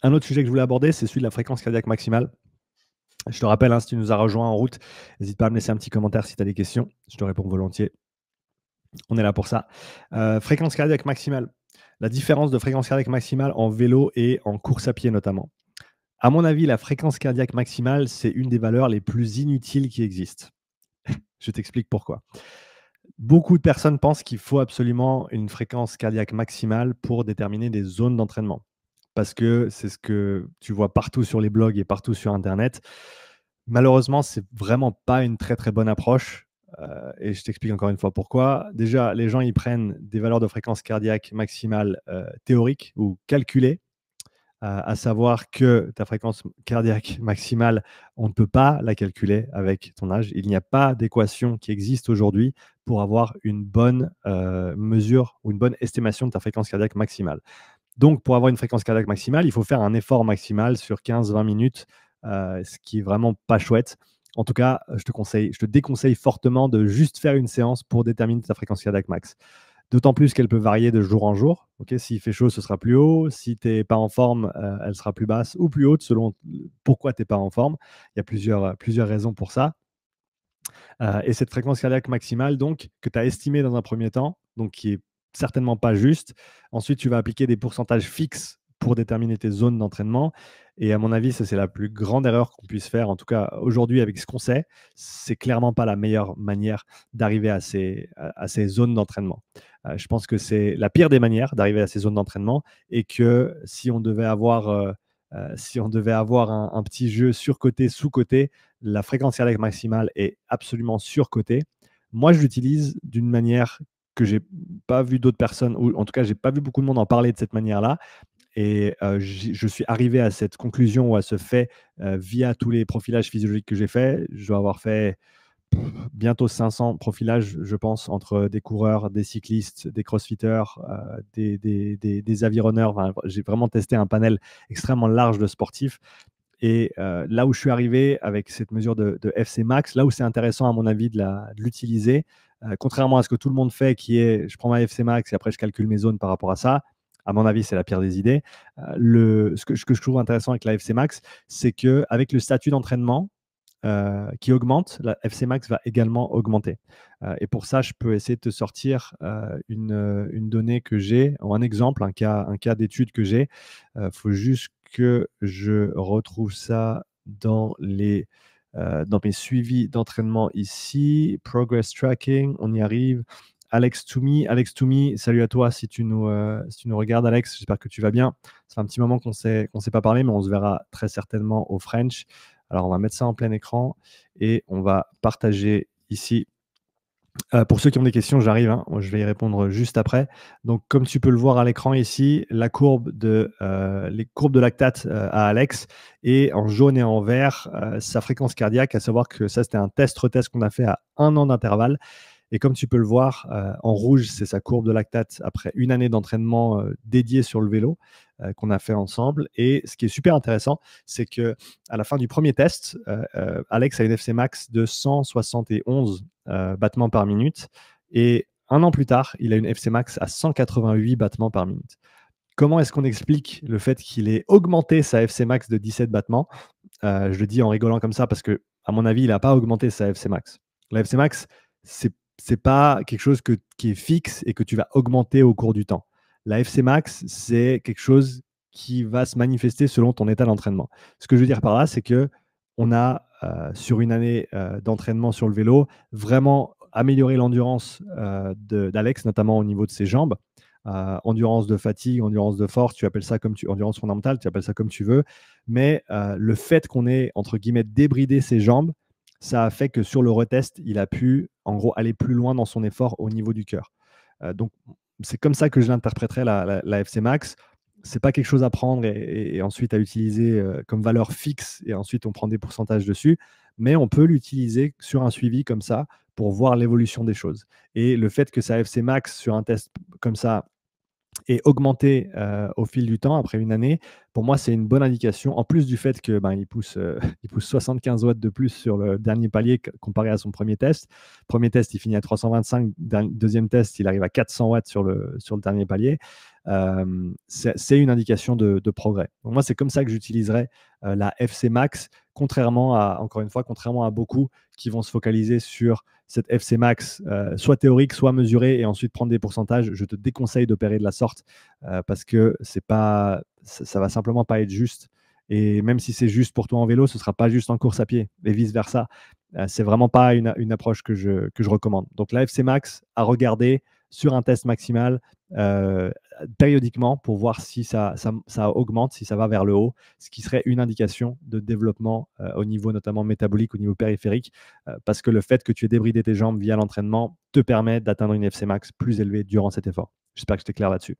Un autre sujet que je voulais aborder, c'est celui de la fréquence cardiaque maximale. Je te rappelle, hein, si tu nous as rejoints en route, n'hésite pas à me laisser un petit commentaire si tu as des questions. Je te réponds volontiers. On est là pour ça. Fréquence cardiaque maximale. La différence de fréquence cardiaque maximale en vélo et en course à pied notamment. À mon avis, la fréquence cardiaque maximale, c'est une des valeurs les plus inutiles qui existent. Je t'explique pourquoi. Beaucoup de personnes pensent qu'il faut absolument une fréquence cardiaque maximale pour déterminer des zones d'entraînement. Parce que c'est ce que tu vois partout sur les blogs et partout sur Internet. Malheureusement, c'est vraiment pas une très très bonne approche. Et je t'explique encore une fois pourquoi. Déjà, les gens ils prennent des valeurs de fréquence cardiaque maximale théoriques ou calculées, à savoir que ta fréquence cardiaque maximale, on ne peut pas la calculer avec ton âge. Il n'y a pas d'équation qui existe aujourd'hui pour avoir une bonne mesure ou une bonne estimation de ta fréquence cardiaque maximale. Donc, pour avoir une fréquence cardiaque maximale, il faut faire un effort maximal sur 15-20 minutes, ce qui est vraiment pas chouette. En tout cas, je te déconseille fortement de juste faire une séance pour déterminer ta fréquence cardiaque max. D'autant plus qu'elle peut varier de jour en jour. Okay, s'il fait chaud, ce sera plus haut. Si tu n'es pas en forme, elle sera plus basse ou plus haute selon pourquoi tu n'es pas en forme. Il y a plusieurs raisons pour ça. Et cette fréquence cardiaque maximale, donc, que tu as estimée dans un premier temps, donc qui est certainement pas juste. Ensuite, tu vas appliquer des pourcentages fixes pour déterminer tes zones d'entraînement. Et à mon avis, ça, c'est la plus grande erreur qu'on puisse faire. En tout cas, aujourd'hui, avec ce qu'on sait, c'est clairement pas la meilleure manière d'arriver à ces zones d'entraînement. Je pense que c'est la pire des manières d'arriver à ces zones d'entraînement et que si on devait avoir, un petit jeu surcoté, sous-coté, la fréquence cardiaque maximale est absolument surcotée. Moi, je l'utilise d'une manière que j'ai pas vu d'autres personnes, ou en tout cas, j'ai pas vu beaucoup de monde en parler de cette manière-là. Et je suis arrivé à cette conclusion ou à ce fait via tous les profilages physiologiques que j'ai faits. Je dois avoir fait bientôt 500 profilages, je pense, entre des coureurs, des cyclistes, des crossfitters, des avironneurs. Enfin, j'ai vraiment testé un panel extrêmement large de sportifs. Et là où je suis arrivé avec cette mesure de FC max, là où c'est intéressant à mon avis de l'utiliser, contrairement à ce que tout le monde fait, qui est je prends ma FC max et après je calcule mes zones par rapport à ça, à mon avis c'est la pire des idées. Ce que je trouve intéressant avec la FC max, c'est qu'avec le statut d'entraînement qui augmente, la FC max va également augmenter. Et pour ça, je peux essayer de te sortir une donnée que j'ai, ou un exemple, un cas d'étude que j'ai. Il faut juste que je retrouve ça dans mes suivis d'entraînement ici. Progress tracking, on y arrive. Alex Toumi, salut à toi si tu nous regardes, Alex. J'espère que tu vas bien. Ça fait un petit moment qu'on s'est pas parlé, mais on se verra très certainement au French. Alors, on va mettre ça en plein écran et on va partager ici. Pour ceux qui ont des questions, j'arrive, hein, je vais y répondre juste après. Donc, comme tu peux le voir à l'écran ici, les courbes de lactate à Alex, et en jaune et en vert, sa fréquence cardiaque, à savoir que ça, c'était un retest qu'on a fait à 1 an d'intervalle. Et comme tu peux le voir, en rouge, c'est sa courbe de lactate après une année d'entraînement dédié sur le vélo qu'on a fait ensemble. Et ce qui est super intéressant, c'est qu'à la fin du premier test, Alex a une FC max de 171 battements par minute. Et un an plus tard, il a une FC max à 188 battements par minute. Comment est-ce qu'on explique le fait qu'il ait augmenté sa FC max de 17 battements? Je le dis en rigolant comme ça parce que, à mon avis, il n'a pas augmenté sa FC max. La FC max, c'est pas quelque chose qui est fixe et que tu vas augmenter au cours du temps. La FC max, c'est quelque chose qui va se manifester selon ton état d'entraînement. Ce que je veux dire par là, c'est que on a, sur une année d'entraînement sur le vélo, vraiment amélioré l'endurance d'Alex, notamment au niveau de ses jambes. Endurance de fatigue, endurance de force, tu appelles ça endurance fondamentale, tu appelles ça comme tu veux. Mais le fait qu'on ait, entre guillemets, débridé ses jambes, ça a fait que sur le retest, il a pu, en gros, aller plus loin dans son effort au niveau du cœur. Donc, c'est comme ça que je l'interpréterais, la FC Max. C'est pas quelque chose à prendre et ensuite à utiliser comme valeur fixe et ensuite on prend des pourcentages dessus, mais on peut l'utiliser sur un suivi comme ça pour voir l'évolution des choses. Et le fait que sa FC Max sur un test comme ça et augmenter au fil du temps, après une année, pour moi, c'est une bonne indication. En plus du fait que il pousse 75 watts de plus sur le dernier palier comparé à son premier test. Premier test, il finit à 325. Deuxième test, il arrive à 400 watts sur le dernier palier. c'est une indication de progrès. Donc moi, c'est comme ça que j'utiliserais la FC Max, contrairement à, encore une fois, contrairement à beaucoup qui vont se focaliser sur cette FC Max, soit théorique, soit mesurée, et ensuite prendre des pourcentages. Je te déconseille d'opérer de la sorte parce que c'est pas, ça va simplement pas être juste. Et même si c'est juste pour toi en vélo, ce sera pas juste en course à pied et vice-versa. C'est vraiment pas une approche que je recommande. Donc la FC Max à regarder sur un test maximal euh, périodiquement pour voir si ça augmente, si ça va vers le haut, ce qui serait une indication de développement au niveau notamment métabolique, au niveau périphérique, parce que le fait que tu aies débridé tes jambes via l'entraînement te permet d'atteindre une FC max plus élevée durant cet effort. J'espère que j'étais clair là-dessus.